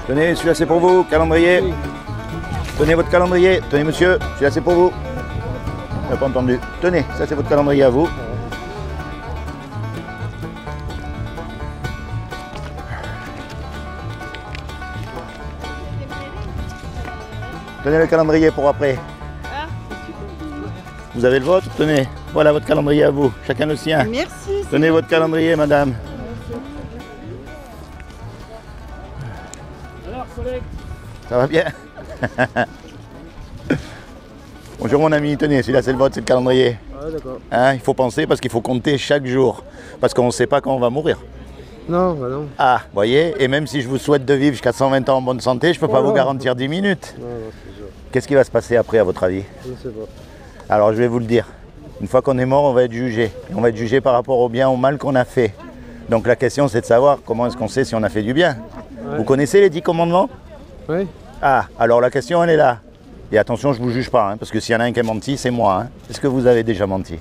Tenez, celui-là c'est pour vous, calendrier. Tenez votre calendrier. Tenez monsieur, celui-là c'est pour vous. On n'a pas entendu. Tenez, ça c'est votre calendrier à vous. Tenez le calendrier pour après. Vous avez le vôtre? Tenez, voilà votre calendrier à vous. Chacun le sien. Merci. Tenez votre calendrier, madame. Alors, collègue. Ça va bien? Bonjour mon ami, tenez, celui-là c'est le vôtre, c'est le calendrier. Ah, d'accord. Hein, il faut penser parce qu'il faut compter chaque jour. Parce qu'on ne sait pas quand on va mourir. Non, bah non. Ah, voyez, et même si je vous souhaite de vivre jusqu'à 120 ans en bonne santé, je ne peux pas vous garantir 10 minutes. Non, c'est sûr. Qu'est-ce qui va se passer après à votre avis? Je ne sais pas. Alors je vais vous le dire. Une fois qu'on est mort, on va être jugé. Et on va être jugé par rapport au bien, au mal qu'on a fait. Donc la question c'est de savoir comment est-ce qu'on sait si on a fait du bien. Ouais. Vous connaissez les 10 commandements? Oui. Ah, alors la question elle est là. Et attention, je ne vous juge pas, hein, parce que s'il y en a un qui a menti, c'est moi. Hein. Est-ce que vous avez déjà menti?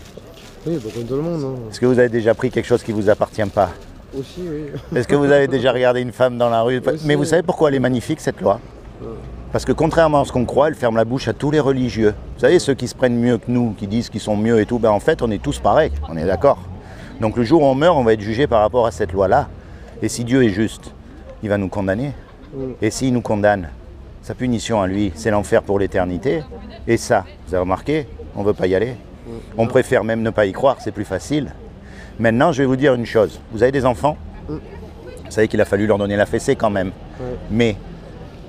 Oui, bah, comme tout le monde. Hein. Est-ce que vous avez déjà pris quelque chose qui ne vous appartient pas? Aussi, oui. Est-ce que vous avez déjà regardé une femme dans la rue? Aussi. Mais vous savez pourquoi elle est magnifique cette loi? Parce que contrairement à ce qu'on croit, elle ferme la bouche à tous les religieux. Vous savez, ceux qui se prennent mieux que nous, qui disent qu'ils sont mieux et tout, ben en fait, on est tous pareils, on est d'accord. Donc le jour où on meurt, on va être jugé par rapport à cette loi-là. Et si Dieu est juste, il va nous condamner. Et s'il nous condamne, sa punition à lui, c'est l'enfer pour l'éternité. Et ça, vous avez remarqué, on ne veut pas y aller. On préfère même ne pas y croire, c'est plus facile. Maintenant, je vais vous dire une chose. Vous avez des enfants? Vous savez qu'il a fallu leur donner la fessée quand même. Mais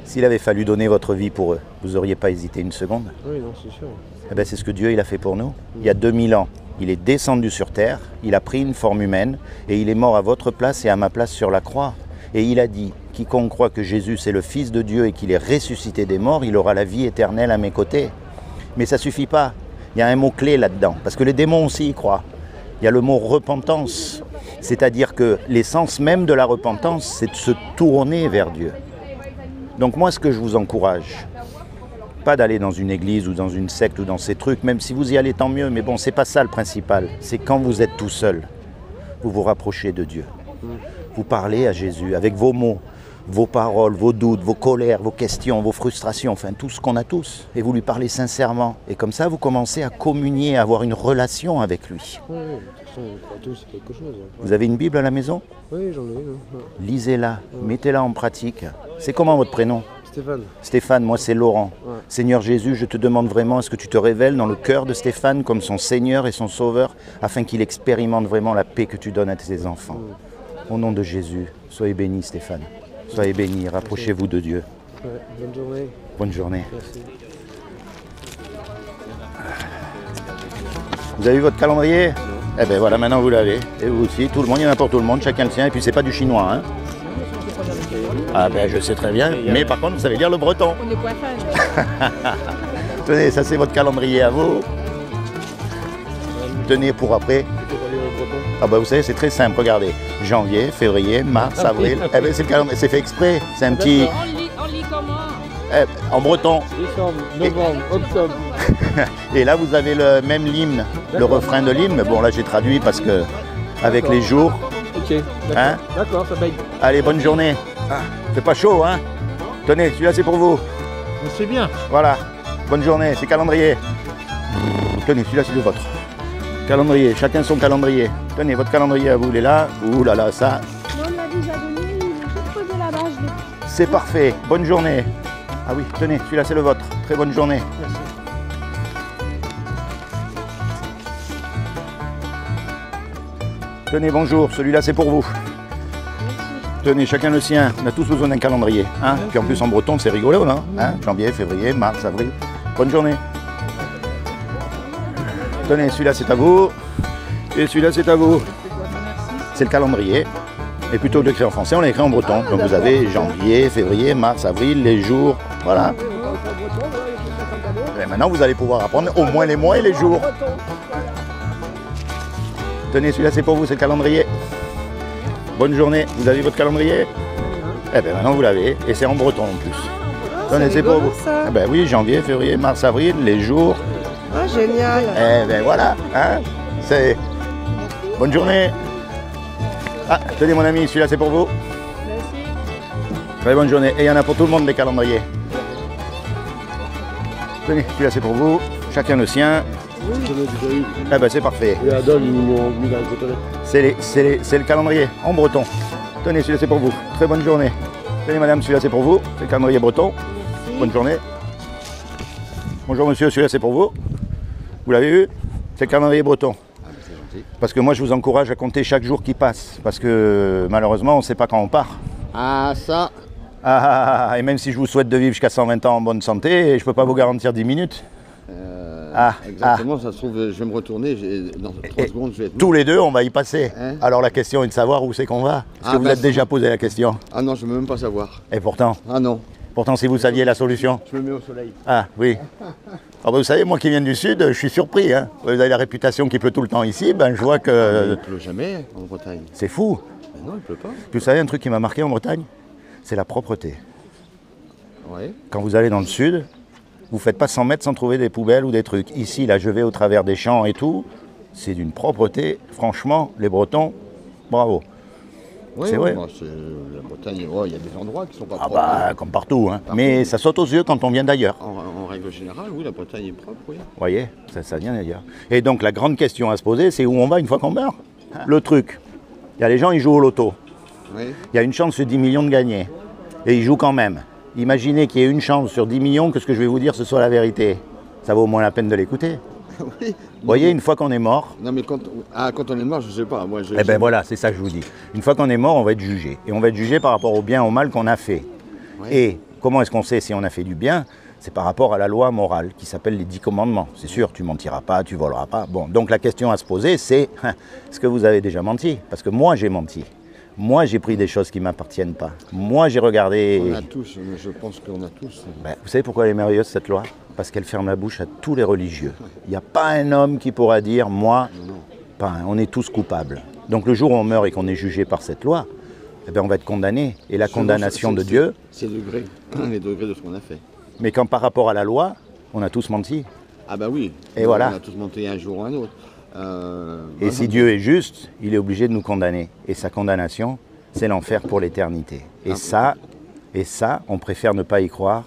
s'il avait fallu donner votre vie pour eux, vous n'auriez pas hésité une seconde? Oui, non, c'est sûr. Eh bien, c'est ce que Dieu il a fait pour nous. Il y a 2000 ans, il est descendu sur terre, il a pris une forme humaine et il est mort à votre place et à ma place sur la croix. Et il a dit, quiconque croit que Jésus c'est le Fils de Dieu et qu'il est ressuscité des morts, il aura la vie éternelle à mes côtés. Mais ça ne suffit pas. Il y a un mot-clé là-dedans, parce que les démons aussi y croient. Il y a le mot repentance, c'est-à-dire que l'essence même de la repentance, c'est de se tourner vers Dieu. Donc moi, ce que je vous encourage, pas d'aller dans une église ou dans une secte ou dans ces trucs, même si vous y allez, tant mieux, mais bon, c'est pas ça le principal. C'est quand vous êtes tout seul, vous vous rapprochez de Dieu. Vous parlez à Jésus avec vos mots, vos paroles, vos doutes, vos colères, vos questions, vos frustrations, enfin tout ce qu'on a tous. Et vous lui parlez sincèrement. Et comme ça, vous commencez à communier, à avoir une relation avec lui. Oui, de toute façon, on croit tous quelque chose. Vous avez une Bible à la maison? Oui, j'en ai une. Lisez-la, mettez-la en pratique. C'est comment votre prénom? Stéphane. Stéphane, moi c'est Laurent. Seigneur Jésus, je te demande vraiment, est-ce que tu te révèles dans le cœur de Stéphane comme son Seigneur et son Sauveur, afin qu'il expérimente vraiment la paix que tu donnes à tes enfants. Au nom de Jésus, soyez bénis Stéphane. Soyez bénis, rapprochez-vous de Dieu. Ouais, bonne journée. Bonne journée. Merci. Vous avez vu votre calendrier? Eh bien voilà, maintenant vous l'avez. Et vous aussi, tout le monde, il y en a pour tout le monde, chacun le sien. Et puis c'est pas du chinois, hein? Ah ben je sais très bien, mais par contre vous savez lire le breton. On est coiffage. Tenez, ça c'est votre calendrier à vous. Tenez pour après. Ah bah vous savez, c'est très simple, regardez. Janvier, février, mars, avril. Eh ben c'est le calendrier, c'est fait exprès. C'est un petit... On lit comment? En breton. Décembre, novembre, octobre. Et là vous avez le même l'hymne, le refrain de l'hymne. Mais bon là j'ai traduit parce que avec les jours. Ok, d'accord. Hein? D'accord, ça va. Allez, bonne journée. Ah, c'est pas chaud, hein? Tenez, celui-là c'est pour vous. C'est bien. Voilà, bonne journée, c'est calendrier. Tenez, celui-là c'est le vôtre. Calendrier, chacun son calendrier. Tenez, votre calendrier à vous, il est là. Ouh là là, ça. Non, on l'a déjà donné, il est juste posé là-bas. C'est parfait, bonne journée. Ah oui, tenez, celui-là c'est le vôtre. Très bonne journée. Merci. Tenez, bonjour, celui-là c'est pour vous. Tenez, chacun le sien. On a tous besoin d'un calendrier. Hein? Puis en plus en breton, c'est rigolo, non? Hein? Janvier, février, mars, avril. Bonne journée. Tenez, celui-là c'est à vous. Et celui-là c'est à vous. C'est le calendrier. Et plutôt que d'écrire en français, on l'a écrit en breton. Donc vous avez janvier, février, mars, avril, les jours. Voilà. Et maintenant vous allez pouvoir apprendre au moins les mois et les jours. Tenez, celui-là c'est pour vous, c'est le calendrier. Bonne journée, vous avez votre calendrier? Eh bien maintenant vous l'avez, et c'est en breton en plus. Tenez, c'est pour vous. Eh ben oui, janvier, février, mars, avril, les jours. Ah, génial. Eh ben voilà, hein? C'est... Bonne journée. Ah, tenez mon ami, celui-là c'est pour vous. Merci. Très bonne journée. Et il y en a pour tout le monde des calendriers. Tenez, celui-là c'est pour vous. Chacun le sien. J'en ai déjà eu. Ah ben c'est parfait. Et Adol, ils m'ont mis dans le cotonnet. C'est le calendrier en breton. Tenez, celui-là c'est pour vous. Très bonne journée. Tenez madame, celui-là c'est pour vous. C'est le calendrier breton. Bonne journée. Bonjour monsieur, celui-là c'est pour vous. Vous l'avez vu? C'est le calendrier breton. Parce que moi je vous encourage à compter chaque jour qui passe. Parce que malheureusement on ne sait pas quand on part. Ah, ça. Et même si je vous souhaite de vivre jusqu'à 120 ans en bonne santé, je ne peux pas vous garantir 10 minutes. Exactement, ça se trouve, je vais me retourner. Dans 3 secondes, je vais être. Tous les deux, on va y passer. Hein? Alors la question est de savoir où c'est qu'on va. Est-ce que vous êtes déjà posé la question? Ah non, je ne veux même pas savoir. Et pourtant, Ah non, si vous saviez la solution. je me mets au soleil. Ah oui. Alors, vous savez, moi qui viens du Sud, je suis surpris. Hein. Vous avez la réputation qu'il pleut tout le temps ici, ben, je vois que Il ne pleut jamais en Bretagne. c'est fou. Mais non, il ne pleut pas. Puis, vous savez, un truc qui m'a marqué en Bretagne, c'est la propreté. Ouais. Quand vous allez dans le Sud, vous ne faites pas 100 mètres sans trouver des poubelles ou des trucs. Ici, là, je vais au travers des champs et tout, c'est d'une propreté. Franchement, les Bretons, bravo. Ouais, C'est vrai. bah, la Bretagne, ouais, il y a des endroits qui ne sont pas Ah propres. bah, comme partout. Hein. Mais ça saute aux yeux quand on vient d'ailleurs. En règle générale, oui, la Bretagne est propre, oui. Vous voyez, ça vient d'ailleurs. Et donc la grande question à se poser, c'est où on va une fois qu'on meurt. Le truc, il y a les gens, ils jouent au loto. Oui. Il y a une chance sur 10 millions de gagner. Et ils jouent quand même. Imaginez qu'il y ait une chance sur 10 millions que ce que je vais vous dire, ce soit la vérité. Ça vaut au moins la peine de l'écouter. Oui. Vous voyez, une fois qu'on est mort, Non, mais quand on est mort, je ne sais pas. Moi, eh ben voilà, c'est ça que je vous dis. Une fois qu'on est mort, on va être jugé. Et on va être jugé par rapport au bien, au mal qu'on a fait. Ouais. Et comment est-ce qu'on sait si on a fait du bien? C'est par rapport à la loi morale qui s'appelle les 10 commandements. C'est sûr, tu mentiras pas, tu voleras pas. Bon, donc la question à se poser, c'est est-ce que vous avez déjà menti? Parce que moi, j'ai menti. Moi, j'ai pris des choses qui ne m'appartiennent pas. Moi, j'ai regardé... On a tous, je pense qu'on a tous. Ben, vous savez pourquoi elle est merveilleuse, cette loi? Parce qu'elle ferme la bouche à tous les religieux. Il n'y a pas un homme qui pourra dire, moi, pas un. On est tous coupables. Donc le jour où on meurt et qu'on est jugé par cette loi, eh ben, on va être condamné. Et la condamnation de Dieu... C'est les degrés de ce qu'on a fait. Mais quand par rapport à la loi, on a tous menti. Ah bah oui. Et voilà. On a tous monté un jour ou un autre. Et si Dieu est juste, il est obligé de nous condamner. Et sa condamnation, c'est l'enfer pour l'éternité. Et ça, on préfère ne pas y croire,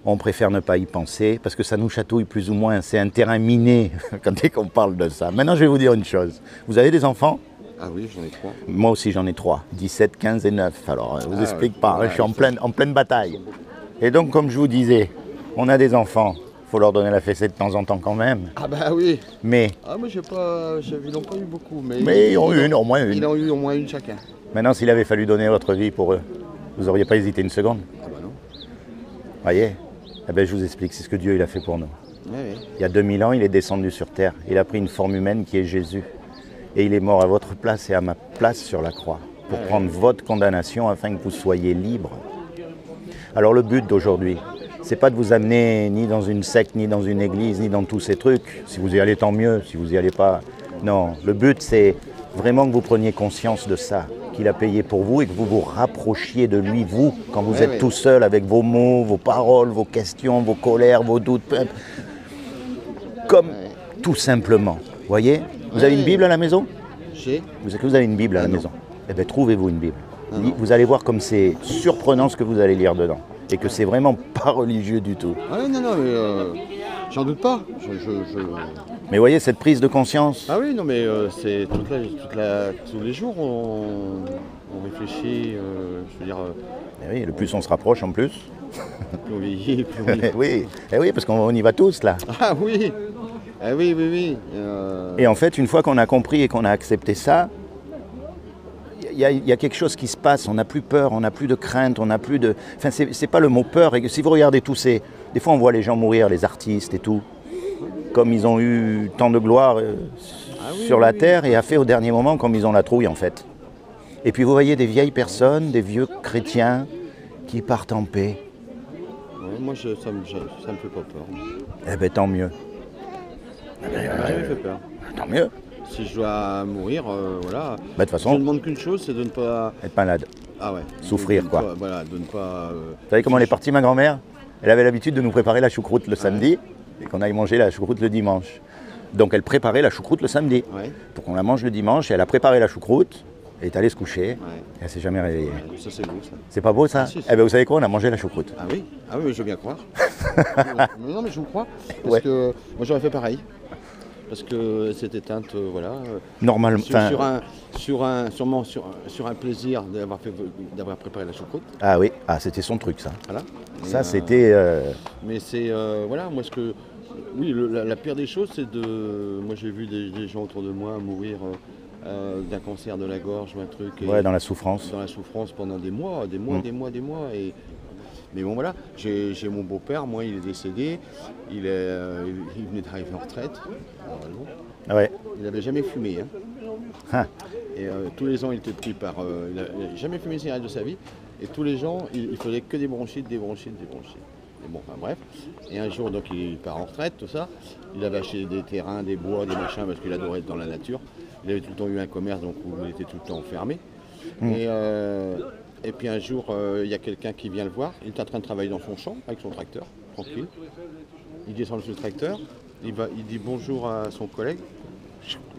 on préfère ne pas y penser, parce que ça nous chatouille plus ou moins. C'est un terrain miné quand on parle de ça. Maintenant, je vais vous dire une chose. Vous avez des enfants? Ah oui, j'en ai 3. Moi aussi, j'en ai 3. 17, 15 et 9. Alors, je vous explique pas, ouais, je suis en pleine bataille. Et donc, comme je vous disais, on a des enfants. Il faut leur donner la fessée de temps en temps quand même. Ah bah oui. Mais Ah moi ils n'ont pas eu beaucoup. ils ont eu au moins une. Ils ont eu au moins une chacun. Maintenant, s'il avait fallu donner votre vie pour eux, vous n'auriez pas hésité une seconde? Ah bah non. Voyez? Eh bien, je vous explique, c'est ce que Dieu il a fait pour nous. Ouais, ouais. Il y a 2000 ans, il est descendu sur terre. Il a pris une forme humaine qui est Jésus. Et il est mort à votre place et à ma place sur la croix pour prendre votre condamnation afin que vous soyez libres. Alors le but d'aujourd'hui, c'est pas de vous amener ni dans une secte, ni dans une église, ni dans tous ces trucs. Si vous y allez, tant mieux. Si vous y allez pas, non. Le but, c'est vraiment que vous preniez conscience de ça, qu'il a payé pour vous et que vous vous rapprochiez de lui, vous, quand vous êtes tout seul avec vos mots, vos paroles, vos questions, vos colères, vos doutes. Comme tout simplement. Vous voyez? Vous avez une Bible à la maison? Vous avez une Bible à la maison? Eh bien, trouvez-vous une Bible. Vous allez voir comme c'est surprenant ce que vous allez lire dedans. Et que c'est vraiment pas religieux du tout. Ah non, mais j'en doute pas. Mais voyez, cette prise de conscience. Ah oui, non, mais c'est tous les jours, on réfléchit, je veux dire... Eh oui, le plus on se rapproche en plus. Plus on vieillit, plus on... oui, parce qu'on y va tous là. Ah oui. Ah oui, oui, oui. Et en fait, une fois qu'on a compris et qu'on a accepté ça, il y a quelque chose qui se passe, on n'a plus peur, on n'a plus de crainte, on n'a plus de... Enfin, c'est pas le mot peur, et si vous regardez tous ces... Des fois, on voit les gens mourir, les artistes et tout, comme ils ont eu tant de gloire sur la terre, et a fait au dernier moment comme ils ont la trouille, en fait. Et puis, vous voyez des vieilles personnes, des vieux chrétiens, qui partent en paix. Ouais, moi, ça me fait pas peur. Eh bien, tant mieux. Ça me fait peur. Tant mieux. Si je dois mourir, voilà. De toute façon, je ne demande qu'une chose, c'est de ne pas... être malade. Ah ouais. Souffrir, quoi. Voilà, de ne pas... Vous savez comment elle est partie, ma grand-mère? Elle avait l'habitude de nous préparer la choucroute le samedi et qu'on aille manger la choucroute le dimanche. Donc elle préparait la choucroute le samedi pour qu'on la mange le dimanche. Et elle a préparé la choucroute Elle est allée se coucher, Ouais. et elle s'est jamais réveillée. Ouais, ça c'est beau ça. C'est pas beau ça? Si, si. Eh bien vous savez quoi, on a mangé la choucroute. Ah oui, mais je veux bien croire. Mais non mais je vous crois. Parce Ouais. que moi j'aurais fait pareil. Parce que cette éteinte, voilà. Normalement, Sûrement sur un plaisir d'avoir préparé la choucroute. ah oui, ah, c'était son truc ça. Voilà. Ça Et, c'était... Mais c'est voilà, moi ce que. Oui, la pire des choses, c'est de. Moi j'ai vu des gens autour de moi mourir d'un cancer de la gorge ou un truc. ouais, dans la souffrance. Dans la souffrance pendant des mois. Mais bon voilà, j'ai mon beau-père, moi il est décédé, il venait d'arriver en retraite, normalement. Ouais. Il n'avait jamais fumé. Hein. Ah. Et tous les ans il était pris par. Il n'a jamais fumé une cigarette de sa vie. Et tous les ans il faisait que des bronchites. Et bon, enfin bref. Et un jour donc il part en retraite, tout ça. Il avait acheté des terrains, des bois, des machins parce qu'il adorait être dans la nature. Il avait tout le temps eu un commerce donc où il était tout le temps enfermé. Et puis un jour, il y a quelqu'un qui vient le voir. Il est en train de travailler dans son champ avec son tracteur, tranquille. Il descend sur le tracteur, il dit bonjour à son collègue.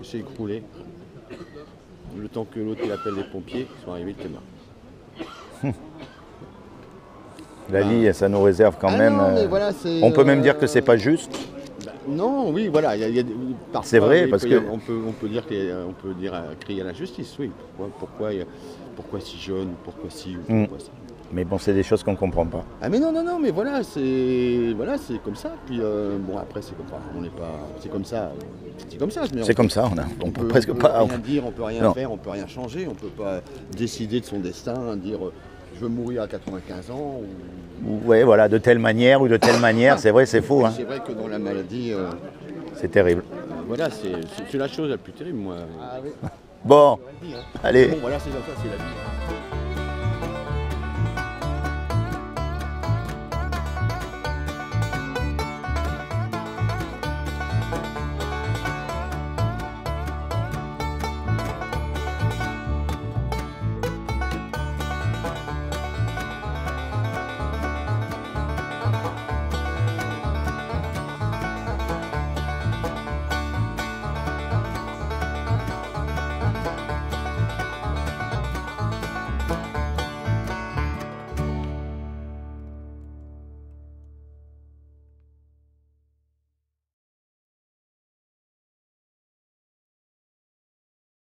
Il s'est écroulé. Le temps que l'autre il appelle les pompiers, ils sont arrivés, il était mort. La vie, ça nous réserve quand même... non, mais voilà, c'est, on peut même dire que c'est pas juste. Non, oui, voilà. Parfois, C'est vrai, parce que... On peut dire crier à la justice, oui. Pourquoi si jeune, pourquoi si ou pourquoi ça. Mais bon, c'est des choses qu'on comprend pas. Ah mais non, mais voilà, c'est comme ça. Puis bon, après c'est comme ça. On n'est pas, c'est comme ça. C'est comme ça, on peut presque pas... On peut rien dire, on peut rien faire, on peut rien changer, on peut pas décider de son destin, dire je veux mourir à 95 ans. Ouais, voilà, de telle manière ou de telle manière, c'est vrai, c'est faux. Hein. C'est vrai que dans la maladie, c'est terrible. voilà, c'est la chose la plus terrible, moi. Bon, allez. Bon, voilà, c'est comme ça, c'est la vie.